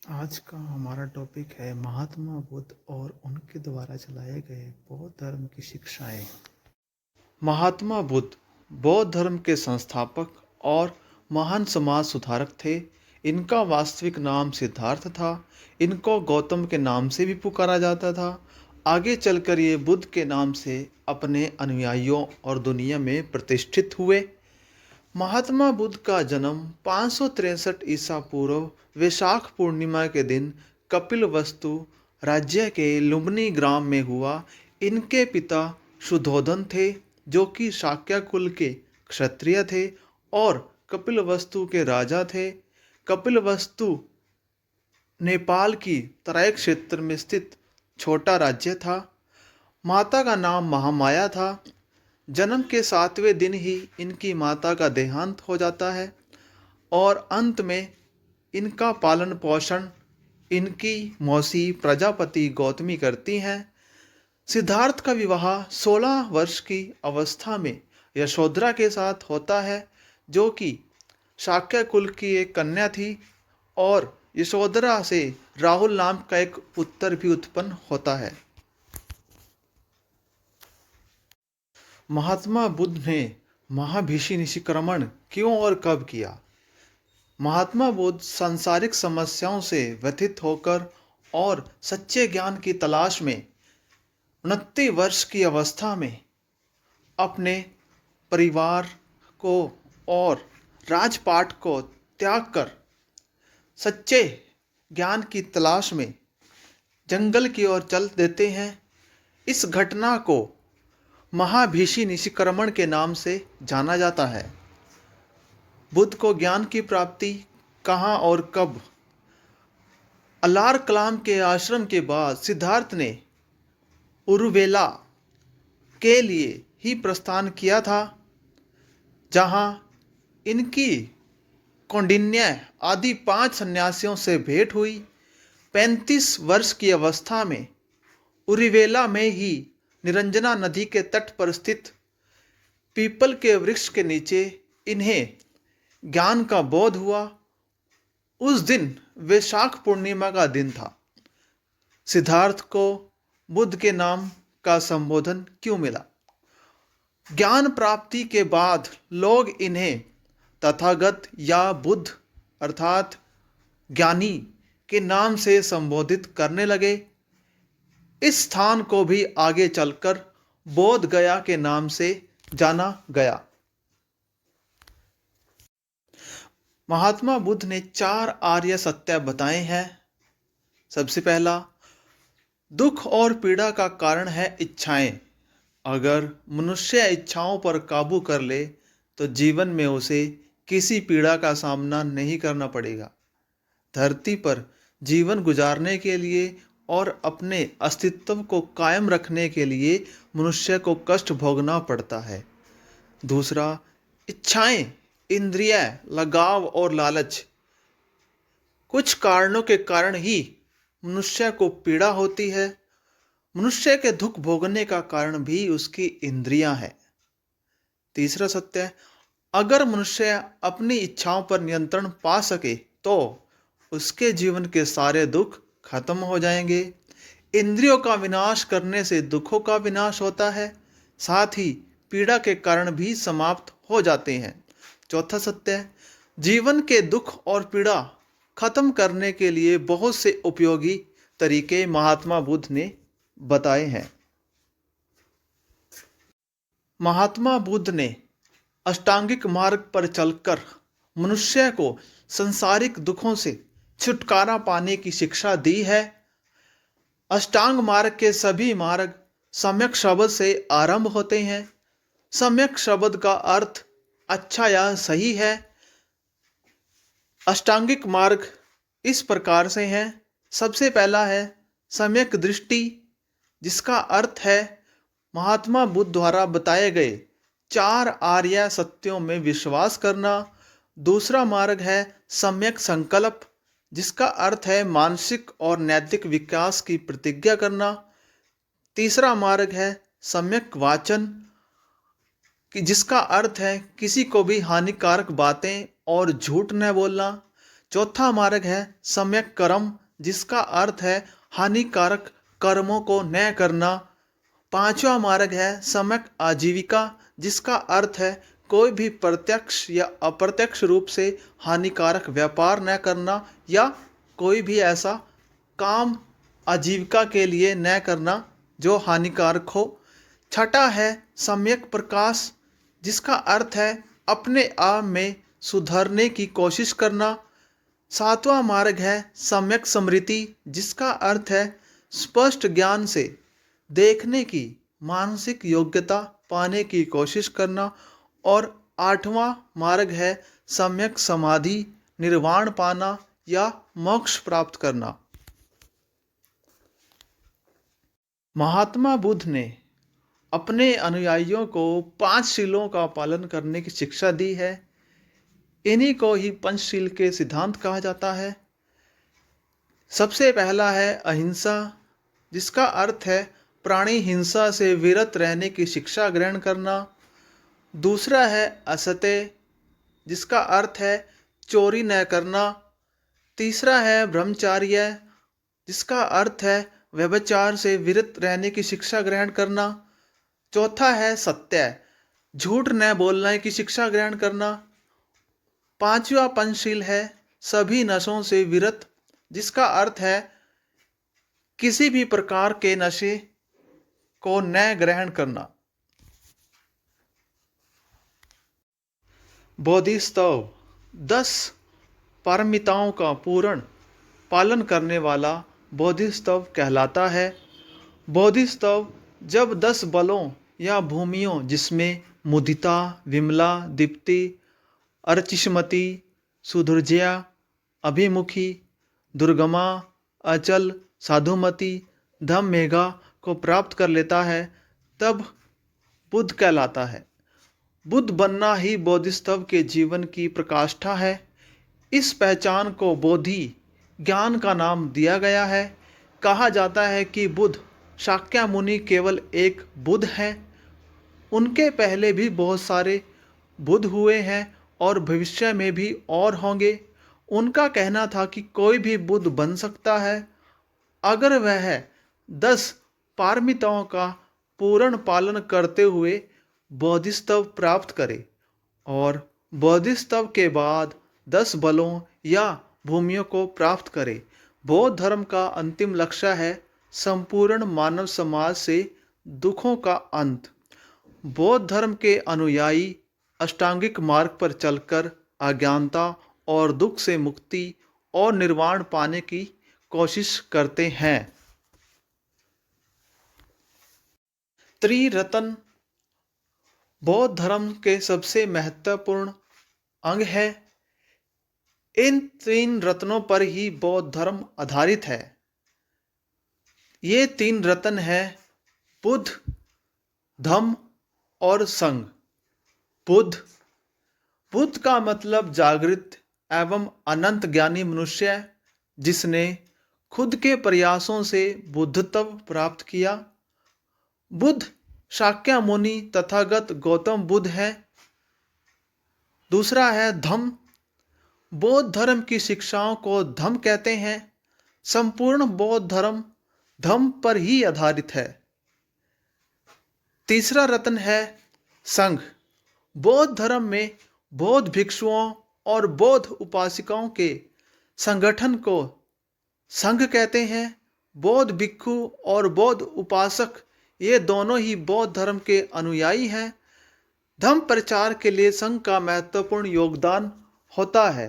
आज का हमारा टॉपिक है महात्मा बुद्ध और उनके द्वारा चलाए गए बौद्ध धर्म की शिक्षाएं। महात्मा बुद्ध बौद्ध धर्म के संस्थापक और महान समाज सुधारक थे। इनका वास्तविक नाम सिद्धार्थ था। इनको गौतम के नाम से भी पुकारा जाता था। आगे चलकर ये बुद्ध के नाम से अपने अनुयायियों और दुनिया में प्रतिष्ठित हुए। महात्मा बुद्ध का जन्म 563 ईसा पूर्व वैशाख पूर्णिमा के दिन कपिलवस्तु राज्य के लुम्बिनी ग्राम में हुआ। इनके पिता शुद्धोधन थे, जो कि शाक्य कुल के क्षत्रिय थे और कपिलवस्तु के राजा थे। कपिलवस्तु नेपाल की तराई क्षेत्र में स्थित छोटा राज्य था। माता का नाम महामाया था। जन्म के 7वें दिन ही इनकी माता का देहांत हो जाता है और अंत में इनका पालन पोषण इनकी मौसी प्रजापति गौतमी करती हैं। सिद्धार्थ का विवाह 16 वर्ष की अवस्था में यशोधरा के साथ होता है, जो कि शाक्य कुल की एक कन्या थी, और यशोधरा से राहुल नाम का एक पुत्र भी उत्पन्न होता है। महात्मा बुद्ध ने महाभिषि निष्क्रमण क्यों और कब किया? महात्मा बुद्ध सांसारिक समस्याओं से व्यथित होकर और सच्चे ज्ञान की तलाश में 29 वर्ष की अवस्था में अपने परिवार को और राजपाट को त्याग कर सच्चे ज्ञान की तलाश में जंगल की ओर चल देते हैं। इस घटना को महाभिषि निष्क्रमण के नाम से जाना जाता है। बुद्ध को ज्ञान की प्राप्ति कहाँ और कब? अलार कलाम के आश्रम के बाद सिद्धार्थ ने उरुवेला के लिए ही प्रस्थान किया था, जहाँ इनकी कौंडिन्य आदि 5 सन्यासियों से भेंट हुई। 35 वर्ष की अवस्था में उरुवेला में ही निरंजना नदी के तट पर स्थित पीपल के वृक्ष के नीचे इन्हें ज्ञान का बोध हुआ। उस दिन वैशाख पूर्णिमा का दिन था। सिद्धार्थ को बुद्ध के नाम का संबोधन क्यों मिला? ज्ञान प्राप्ति के बाद लोग इन्हें तथागत या बुद्ध अर्थात ज्ञानी के नाम से संबोधित करने लगे। इस स्थान को भी आगे चलकर बोध गया के नाम से जाना गया। महात्मा बुद्ध ने 4 आर्य सत्य बताए हैं। सबसे पहला, दुख और पीड़ा का कारण है इच्छाएं। अगर मनुष्य इच्छाओं पर काबू कर ले तो जीवन में उसे किसी पीड़ा का सामना नहीं करना पड़ेगा। धरती पर जीवन गुजारने के लिए और अपने अस्तित्व को कायम रखने के लिए मनुष्य को कष्ट भोगना पड़ता है। दूसरा, इच्छाएं, इंद्रिय, लगाव और लालच, कुछ कारणों के कारण ही मनुष्य को पीड़ा होती है। मनुष्य के दुख भोगने का कारण भी उसकी इंद्रियां हैं। तीसरा सत्य, अगर मनुष्य अपनी इच्छाओं पर नियंत्रण पा सके तो उसके जीवन के सारे दुख खत्म हो जाएंगे। इंद्रियों का विनाश करने से दुखों का विनाश होता है, साथ ही पीड़ा के कारण भी समाप्त हो जाते हैं। चौथा सत्य, जीवन के दुख और पीड़ा खत्म करने के लिए बहुत से उपयोगी तरीके महात्मा बुद्ध ने बताए हैं। महात्मा बुद्ध ने अष्टांगिक मार्ग पर चलकर मनुष्य को संसारिक दुखों से छुटकारा पाने की शिक्षा दी है। अष्टांग मार्ग के सभी मार्ग सम्यक शब्द से आरंभ होते हैं। सम्यक शब्द का अर्थ अच्छा या सही है। अष्टांगिक मार्ग इस प्रकार से है। सबसे पहला है सम्यक दृष्टि, जिसका अर्थ है महात्मा बुद्ध द्वारा बताए गए 4 आर्य सत्यों में विश्वास करना। दूसरा मार्ग है सम्यक संकल्प, जिसका अर्थ है मानसिक और नैतिक विकास की प्रतिज्ञा करना। तीसरा मार्ग है सम्यक वाचन, जिसका अर्थ है किसी को भी हानिकारक बातें और झूठ न बोलना। चौथा मार्ग है सम्यक कर्म, जिसका अर्थ है हानिकारक कर्मों को न करना। पांचवा मार्ग है सम्यक आजीविका, जिसका अर्थ है कोई भी प्रत्यक्ष या अप्रत्यक्ष रूप से हानिकारक व्यापार न करना या कोई भी ऐसा काम आजीविका के लिए न करना जो हानिकारक हो। छठा है सम्यक प्रकाश, जिसका अर्थ है अपने आप में सुधरने की कोशिश करना। सातवां मार्ग है सम्यक स्मृति, जिसका अर्थ है स्पष्ट ज्ञान से देखने की मानसिक योग्यता पाने की कोशिश करना। और आठवां मार्ग है सम्यक समाधि, निर्वाण पाना या मोक्ष प्राप्त करना। महात्मा बुद्ध ने अपने अनुयायियों को 5 शीलों का पालन करने की शिक्षा दी है। इन्हीं को ही पंचशील के सिद्धांत कहा जाता है। सबसे पहला है अहिंसा, जिसका अर्थ है प्राणी हिंसा से विरत रहने की शिक्षा ग्रहण करना। दूसरा है असत्य, जिसका अर्थ है चोरी न करना। तीसरा है ब्रह्मचार्य, जिसका अर्थ है व्यभिचार से विरत रहने की शिक्षा ग्रहण करना। चौथा है सत्य, झूठ न बोलने की शिक्षा ग्रहण करना। पांचवा पंचशील है सभी नशों से विरत, जिसका अर्थ है किसी भी प्रकार के नशे को न ग्रहण करना। बोधिसत्व 10 पारमिताओं का पूर्ण पालन करने वाला बोधिसत्व कहलाता है। बोधिसत्व जब 10 बलों या भूमियों, जिसमें मुदिता, विमला, दीप्ति, अर्चिष्मति, सुधुर्जया, अभिमुखी, दुर्गमा, अचल, साधुमति, धम्मेघा को प्राप्त कर लेता है, तब बुद्ध कहलाता है। बुद्ध बनना ही बोधिसत्व के जीवन की प्रकाष्ठा है। इस पहचान को बोधि ज्ञान का नाम दिया गया है। कहा जाता है कि बुद्ध शाक्य मुनि केवल एक बुद्ध हैं। उनके पहले भी बहुत सारे बुद्ध हुए हैं और भविष्य में भी और होंगे। उनका कहना था कि कोई भी बुद्ध बन सकता है अगर वह 10 पारमिताओं का पूर्ण पालन करते हुए बोधिसत्व प्राप्त करे और बोधिसत्व के बाद 10 बलों या भूमियों को प्राप्त करे। बौद्ध धर्म का अंतिम लक्ष्य है संपूर्ण मानव समाज से दुखों का अंत। बौद्ध धर्म के अनुयायी अष्टांगिक मार्ग पर चलकर अज्ञानता और दुख से मुक्ति और निर्वाण पाने की कोशिश करते हैं। त्रिरत्न बौद्ध धर्म के सबसे महत्वपूर्ण अंग है। इन 3 रत्नों पर ही बौद्ध धर्म आधारित है। ये 3 रत्न हैं बुद्ध, धम्म और संघ। बुद्ध का मतलब जागृत एवं अनंत ज्ञानी मनुष्य, जिसने खुद के प्रयासों से बुद्धत्व प्राप्त किया। बुद्ध शाक्य मुनि तथागत गौतम बुद्ध है। दूसरा है धम्म। बौद्ध धर्म की शिक्षाओं को धम्म कहते हैं। संपूर्ण बौद्ध धर्म धम्म पर ही आधारित है। तीसरा रत्न है संघ। बौद्ध धर्म में बौद्ध भिक्षुओं और बौद्ध उपासिकाओं के संगठन को संघ कहते हैं। बौद्ध भिक्षु और बौद्ध उपासक ये दोनों ही बौद्ध धर्म के अनुयायी हैं। धम्म प्रचार के लिए संघ का महत्वपूर्ण योगदान होता है।